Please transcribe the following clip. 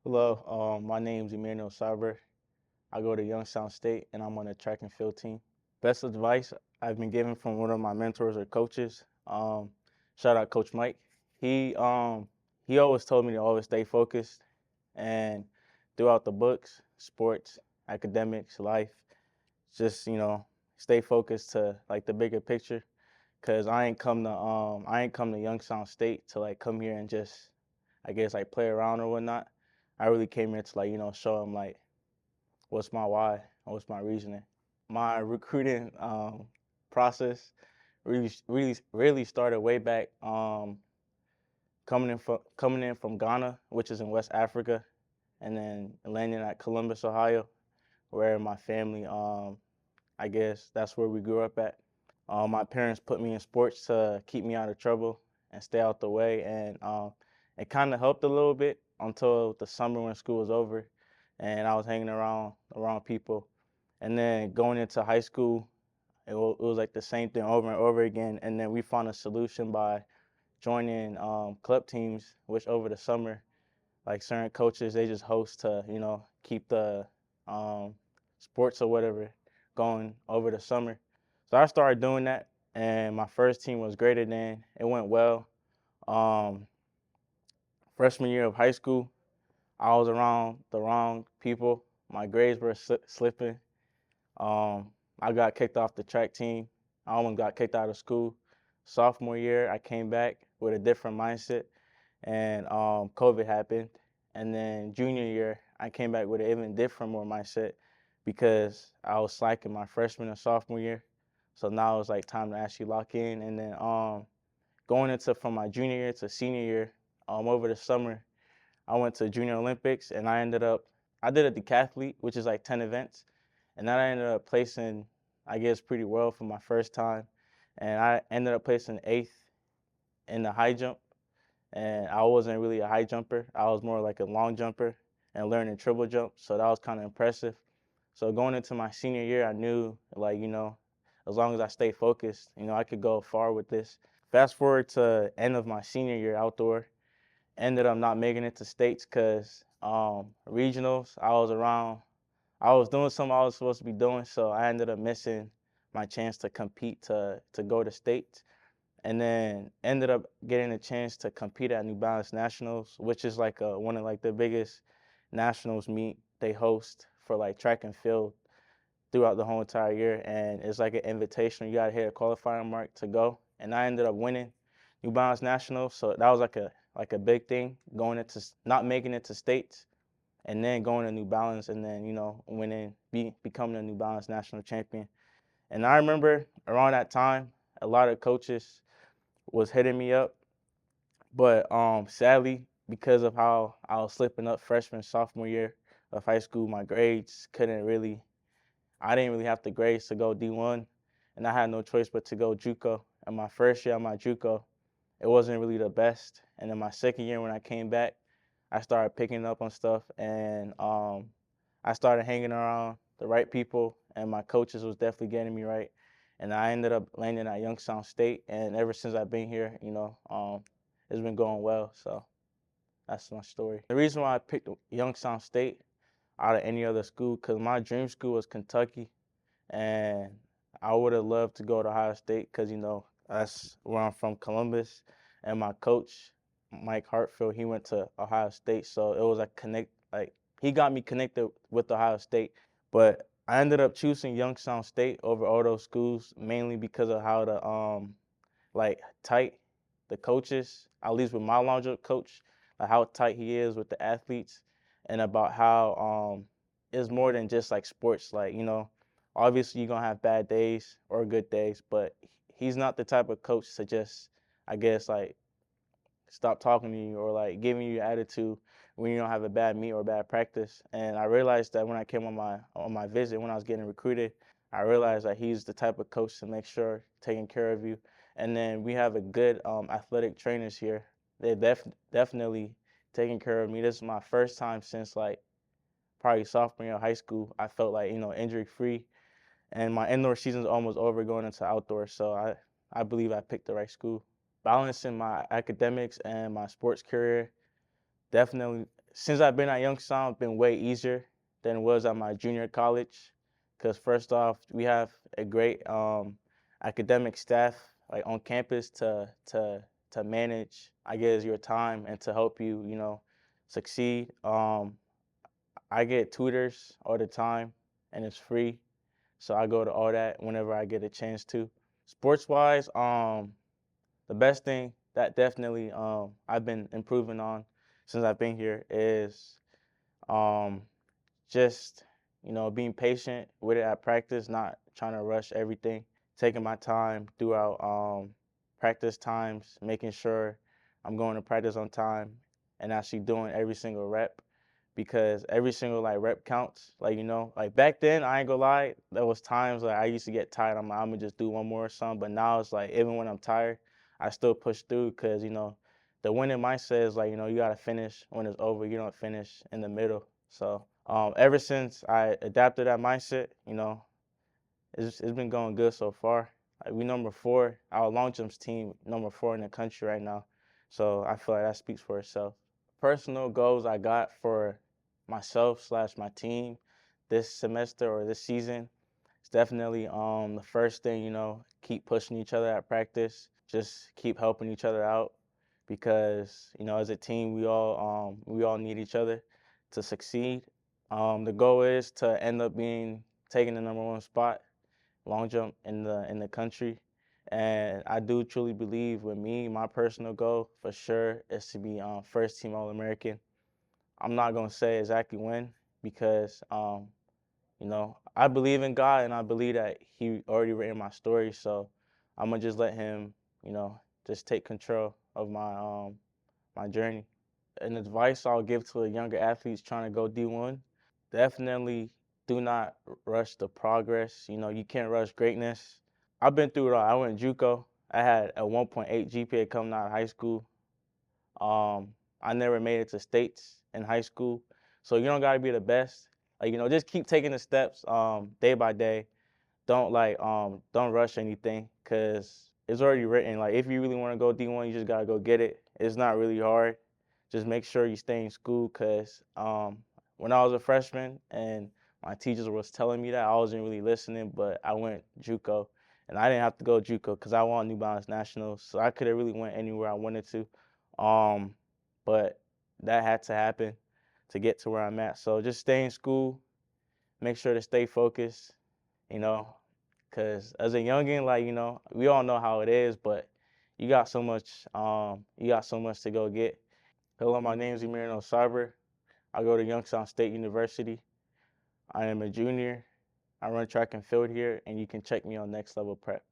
Hello, my name's Emmanuel Asabere. I go to Youngstown State and I'm on the track and field team. Best advice I've been given from one of my mentors or coaches. Shout out Coach Mike. He always told me to always stay focused and throughout the books, sports, academics, life, just stay focused to like the bigger picture. Cause I ain't come to Youngstown State to like come here and just I guess like play around or whatnot. I really came here to like show them like what's my why, what's my reasoning. My recruiting process really started way back coming in from Ghana, which is in West Africa, and then landing at Columbus, Ohio, where my family I guess that's where we grew up at. My parents put me in sports to keep me out of trouble and stay out the way, and it kind of helped a little bit until the summer when school was over, and I was hanging around people. And then going into high school, it was like the same thing over and over again. And then we found a solution by joining club teams, which over the summer, like certain coaches, they just host to keep the um, sports or whatever going over the summer. So I started doing that, and my first team was greater than. It went well. Um, Freshman year of high school, I was around the wrong people. My grades were slipping. Um, I got kicked off the track team. I almost got kicked out of school. Sophomore year, I came back with a different mindset, and COVID happened. And then junior year, I came back with an even different more mindset because I was slacking my freshman and sophomore year. So now it's like time to actually lock in. And then going into from my junior year to senior year, over the summer, I went to Junior Olympics and I did a decathlete, which is like 10 events. And then I ended up placing, I guess, pretty well for my first time. And I ended up placing eighth in the high jump. And I wasn't really a high jumper. I was more like a long jumper and learning triple jump. So that was kind of impressive. So going into my senior year, I knew like, as long as I stay focused, I could go far with this. Fast forward to end of my senior year outdoor, ended up not making it to states because regionals, I was doing something I was supposed to be doing, so I ended up missing my chance to compete to go to states, and then ended up getting a chance to compete at New Balance Nationals, which is like one of like the biggest nationals meet they host for like track and field throughout the whole entire year, and it's like an invitation. You gotta hit a qualifying mark to go, and I ended up winning New Balance Nationals, so that was like a big thing going into not making it to states and then going to New Balance and then winning, becoming a New Balance national champion. And I remember around that time, a lot of coaches was hitting me up, but sadly, because of how I was slipping up freshman sophomore year of high school, my grades couldn't really. I didn't really have the grades to go D1, and I had no choice but to go JUCO. And my first year on my JUCO, it wasn't really the best. And then my second year when I came back, I started picking up on stuff, and I started hanging around the right people, and my coaches was definitely getting me right. And I ended up landing at Youngstown State, and ever since I've been here, it's been going well. So that's my story. The reason why I picked Youngstown State out of any other school, because my dream school was Kentucky, and I would have loved to go to Ohio State because that's where I'm from, Columbus, and my coach Mike Hartfield, he went to Ohio State, so it was like he got me connected with Ohio State, but I ended up choosing Youngstown State over all those schools mainly because of how the like tight the coaches, at least with my long jump coach, like how tight he is with the athletes, and about how it's more than just like sports. Like obviously you're gonna have bad days or good days, but he's not the type of coach to just, I guess, like stop talking to you or like giving you attitude when you don't have a bad meet or bad practice. And I realized that when I came on my visit when I was getting recruited, I realized that he's the type of coach to make sure taking care of you. And then we have a good athletic trainers here. They're definitely taking care of me. This is my first time since like probably sophomore year of high school. I felt like injury free, and my indoor season's almost over going into outdoor. So I believe I picked the right school. Balancing my academics and my sports career, definitely since I've been at Youngstown, it's been way easier than it was at my junior college. Because first off, we have a great academic staff like on campus to manage, I guess, your time and to help you, succeed. I get tutors all the time, and it's free, so I go to all that whenever I get a chance to. Sports wise, the best thing that definitely I've been improving on since I've been here is um, just being patient with it at practice, not trying to rush everything, taking my time throughout practice times, making sure I'm going to practice on time and actually doing every single rep because every single like rep counts. Like like back then, I ain't gonna lie, there was times like I used to get tired. I'm like, I'm gonna just do one more or something. But now it's like even when I'm tired, I still push through because the winning mindset is like you gotta finish when it's over. You don't finish in the middle. So ever since I adapted that mindset, it's been going good so far. Like we number 4, our long jumps team number 4 in the country right now. So I feel like that speaks for itself. Personal goals I got for myself slash my team this semester or this season, it's definitely the first thing, keep pushing each other at practice, just keep helping each other out because, as a team we all need each other to succeed. The goal is to end up being taking the number 1 spot long jump in the country. And I do truly believe with me, my personal goal for sure is to be first team All American. I'm not gonna say exactly when because I believe in God and I believe that He already written my story. So I'm gonna just let Him, just take control of my journey. An advice I'll give to the younger athletes trying to go D1, definitely do not rush the progress. You can't rush greatness. I've been through it all. I went JUCO. I had a 1.8 GPA coming out of high school. I never made it to states in high school. So you don't gotta be the best. Like, just keep taking the steps day by day. Don't rush anything because it's already written. Like if you really want to go D1, you just gotta go get it. It's not really hard. Just make sure you stay in school because when I was a freshman and my teachers was telling me that I wasn't really listening, but I went JUCO and I didn't have to go JUCO because I won New Balance Nationals, so I could have really went anywhere I wanted to. Um, but that had to happen to get to where I'm at. So just stay in school, make sure to stay focused, you know, because as a youngin, like, we all know how it is, but you got so much to go get. Hello, my name is Emmanuel Asabere. I go to Youngstown State University. I am a junior. I run track and field here, and you can check me on Next Level Prep.